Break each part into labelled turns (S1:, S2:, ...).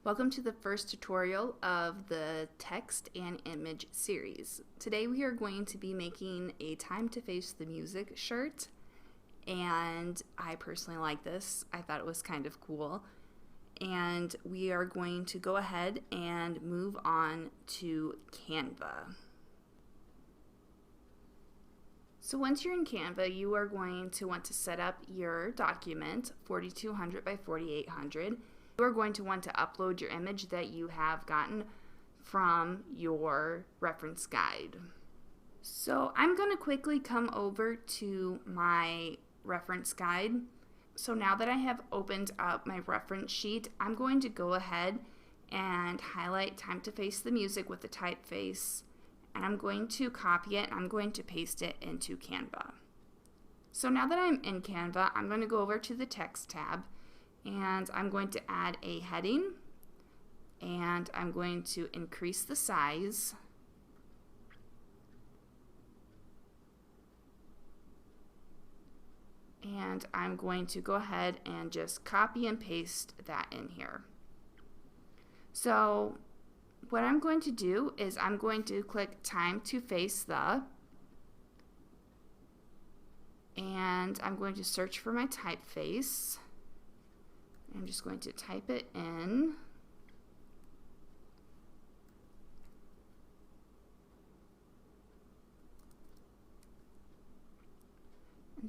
S1: Welcome to the first tutorial of the text and image series. Today we are going to be making a Time to Face the Music shirt, and I personally like this. I thought it was kind of cool. And we are going to go ahead and move on to Canva. So once you're in Canva, you are going to want to set up your document, 4200 by 4800. You are going to want to upload your image that you have gotten from your reference guide. So I'm going to quickly come over to my reference guide. So now that I have opened up my reference sheet, I'm going to go ahead and highlight Time to Face the Music with the typeface, and I'm going to copy it and I'm going to paste it into Canva. So now that I'm in Canva, I'm going to go over to the text tab, and I'm going to add a heading, and I'm going to increase the size, and I'm going to go ahead and just copy and paste that in here. So what I'm going to do is I'm going to click Time to Face the, and I'm going to search for my typeface. I'm just going to type it in.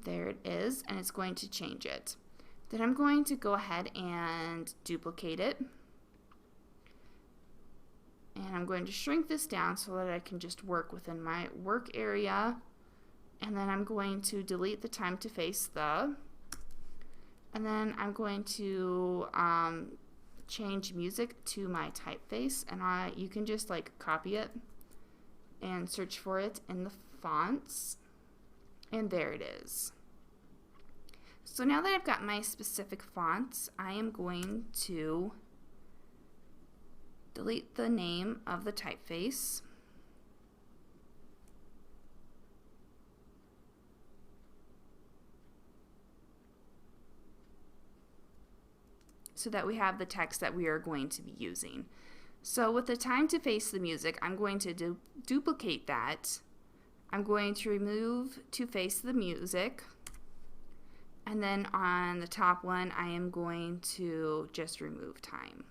S1: There it is, and it's going to change it. Then I'm going to go ahead and duplicate it. And I'm going to shrink this down so that I can just work within my work area. And then I'm going to delete the Time to Face the. And then I'm going to change music to my typeface, and you can just like copy it and search for it in the fonts, and there it is. So now that I've got my specific fonts, I am going to delete the name of the typeface. So that we have the text that we are going to be using. So with the Time to Face the Music, I'm going to duplicate that. I'm going to remove To Face the Music, and then on the top one I am going to just remove time.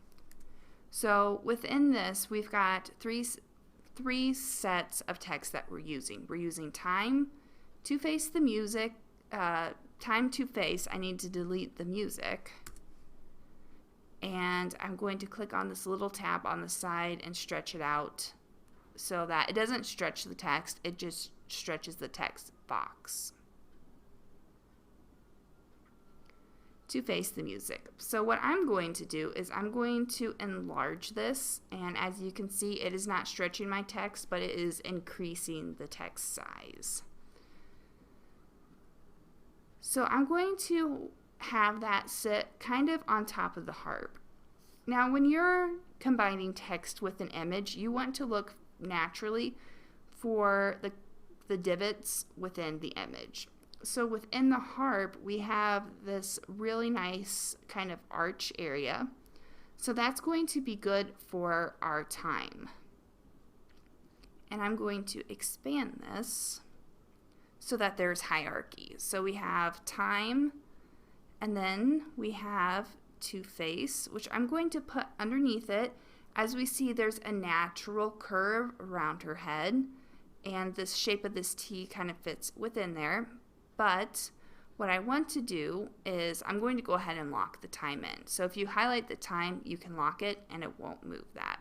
S1: So within this we've got three sets of text that we're using. We're using Time to Face the Music, Time to Face, I need to delete the music. And I'm going to click on this little tab on the side and stretch it out so that it doesn't stretch the text, it just stretches the text box. To Face the Music. So what I'm going to do is I'm going to enlarge this, and as you can see, it is not stretching my text, but it is increasing the text size. So I'm going to have that sit kind of on top of the harp. Now when you're combining text with an image, you want to look naturally for the divots within the image. So within the harp we have this really nice kind of arch area, so that's going to be good for our time. And I'm going to expand this so that there's hierarchy. So we have time, and then we have To Face, which I'm going to put underneath it. As we see, there's a natural curve around her head, and this shape of this T kind of fits within there. But what I want to do is I'm going to go ahead and lock the time in. So if you highlight the time, you can lock it and it won't move that.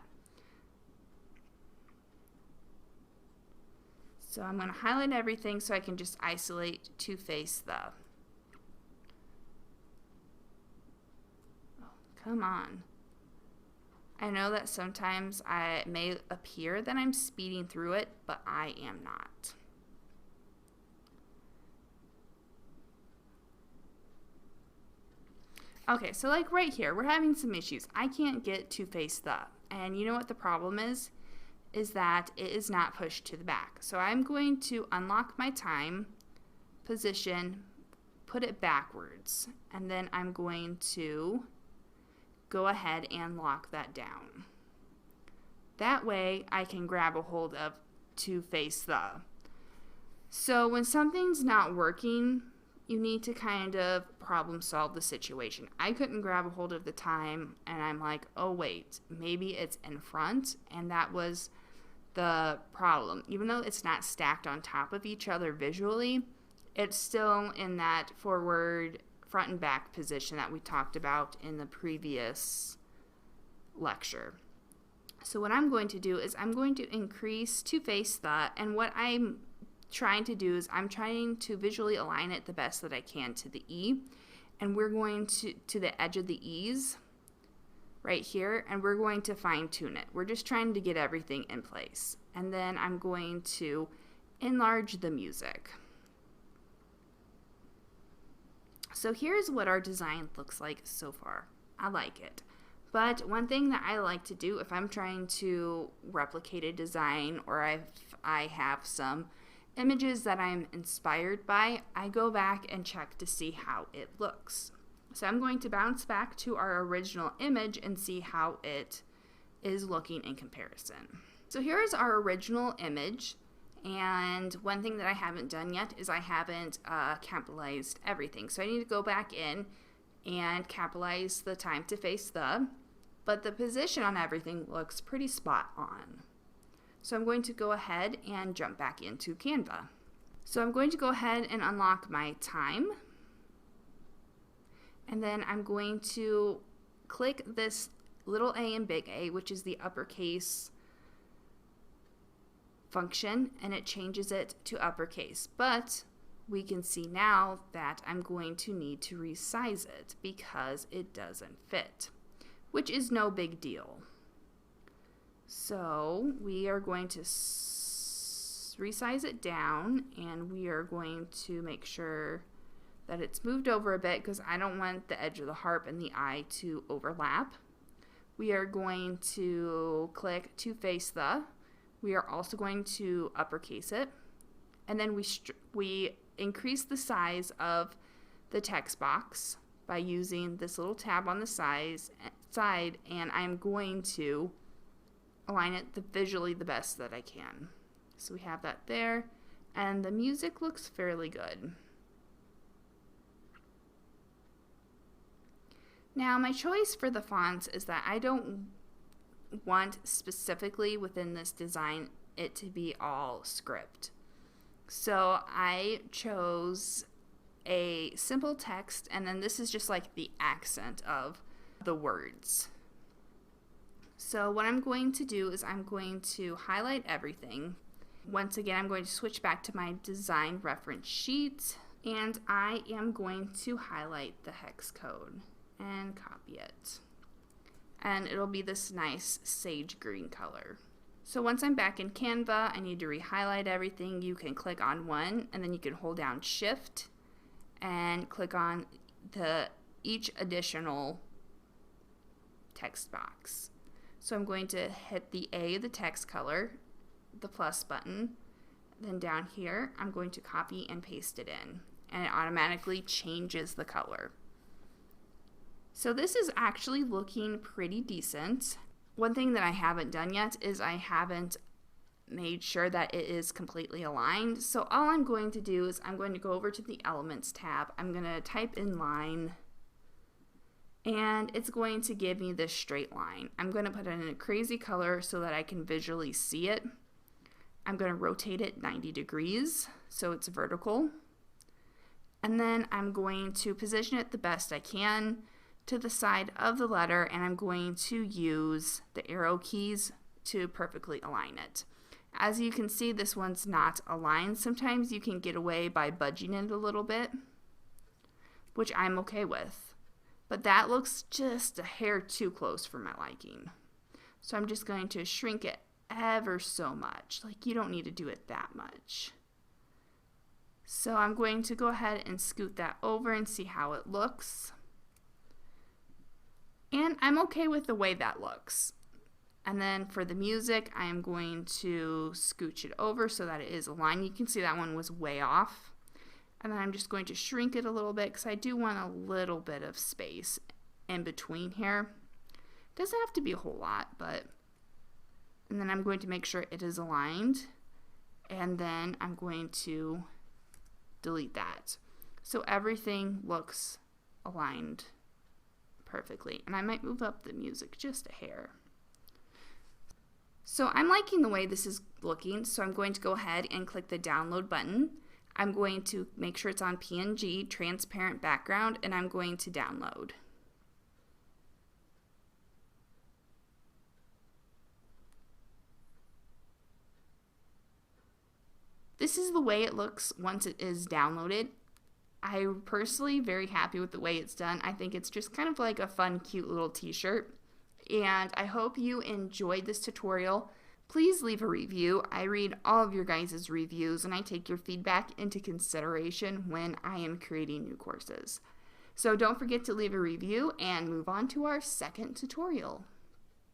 S1: So I'm going to highlight everything so I can just isolate To Face the. Come on. I know that sometimes it may appear that I'm speeding through it, but I am not. Okay, so like right here, we're having some issues. I can't get To Face the, and you know what the problem is? Is that it is not pushed to the back. So I'm going to unlock my time, position, put it backwards, and then I'm going to go ahead and lock that down. That way I can grab a hold of to face the. So when something's not working, you need to kind of problem solve the situation. I couldn't grab a hold of the time, and I'm like, oh wait, maybe it's in front, and that was the problem. Even though it's not stacked on top of each other visually, it's still in that forward, front and back position that we talked about in the previous lecture. So what I'm going to do is I'm going to increase to face the, and what I'm trying to do is I'm trying to visually align it the best that I can to the E, and we're going to the edge of the E's right here, and we're going to fine tune it. We're just trying to get everything in place. And then I'm going to enlarge the music. So here's what our design looks like so far. I like it. But one thing that I like to do if I'm trying to replicate a design, or I have some images that I'm inspired by, I go back and check to see how it looks. So I'm going to bounce back to our original image and see how it is looking in comparison. So here's our original image, and one thing that I haven't done yet is I haven't capitalized everything. So I need to go back in and capitalize the time to face the, but the position on everything looks pretty spot on. So I'm going to go ahead and jump back into Canva. So I'm going to go ahead and unlock my time. And then I'm going to click this little a and big A, which is the uppercase function, and it changes it to uppercase. But we can see now that I'm going to need to resize it because it doesn't fit, which is no big deal. So we are going to resize it down, and we are going to make sure that it's moved over a bit because I don't want the edge of the harp and the eye to overlap. We are going to click to face the. We are also going to uppercase it, and then we increase the size of the text box by using this little tab on the side, and I'm going to align it visually the best that I can. So we have that there, and the music looks fairly good. Now my choice for the fonts is that I don't want specifically within this design it to be all script. So I chose a simple text, and then this is just like the accent of the words. So what I'm going to do is I'm going to highlight everything. Once again, I'm going to switch back to my design reference sheet, and I am going to highlight the hex code and copy it. And it'll be this nice sage green color. So once I'm back in Canva, I need to re-highlight everything. You can click on one, and then you can hold down Shift and click on each additional text box. So I'm going to hit the A, the text color, the plus button, then down here I'm going to copy and paste it in, and it automatically changes the color. So this is actually looking pretty decent. One thing that I haven't done yet is I haven't made sure that it is completely aligned. So all I'm going to do is I'm going to go over to the Elements tab. I'm going to type in line, and it's going to give me this straight line. I'm going to put it in a crazy color so that I can visually see it. I'm going to rotate it 90 degrees so it's vertical. And then I'm going to position it the best I can to the side of the letter, and I'm going to use the arrow keys to perfectly align it. As you can see, this one's not aligned. Sometimes you can get away by budging it a little bit, which I'm okay with. But that looks just a hair too close for my liking. So I'm just going to shrink it ever so much. Like, you don't need to do it that much. So I'm going to go ahead and scoot that over and see how it looks. And I'm okay with the way that looks. And then for the music, I am going to scooch it over so that it is aligned. You can see that one was way off. And then I'm just going to shrink it a little bit because I do want a little bit of space in between here. Doesn't have to be a whole lot, and then I'm going to make sure it is aligned, and then I'm going to delete that. So everything looks aligned perfectly. And I might move up the music just a hair. So I'm liking the way this is looking, so I'm going to go ahead and click the download button. I'm going to make sure it's on PNG, transparent background, and I'm going to download. This is the way it looks once it is downloaded. I'm personally very happy with the way it's done. I think it's just kind of like a fun, cute little t-shirt. And I hope you enjoyed this tutorial. Please leave a review. I read all of your guys' reviews and I take your feedback into consideration when I am creating new courses. So don't forget to leave a review and move on to our second tutorial.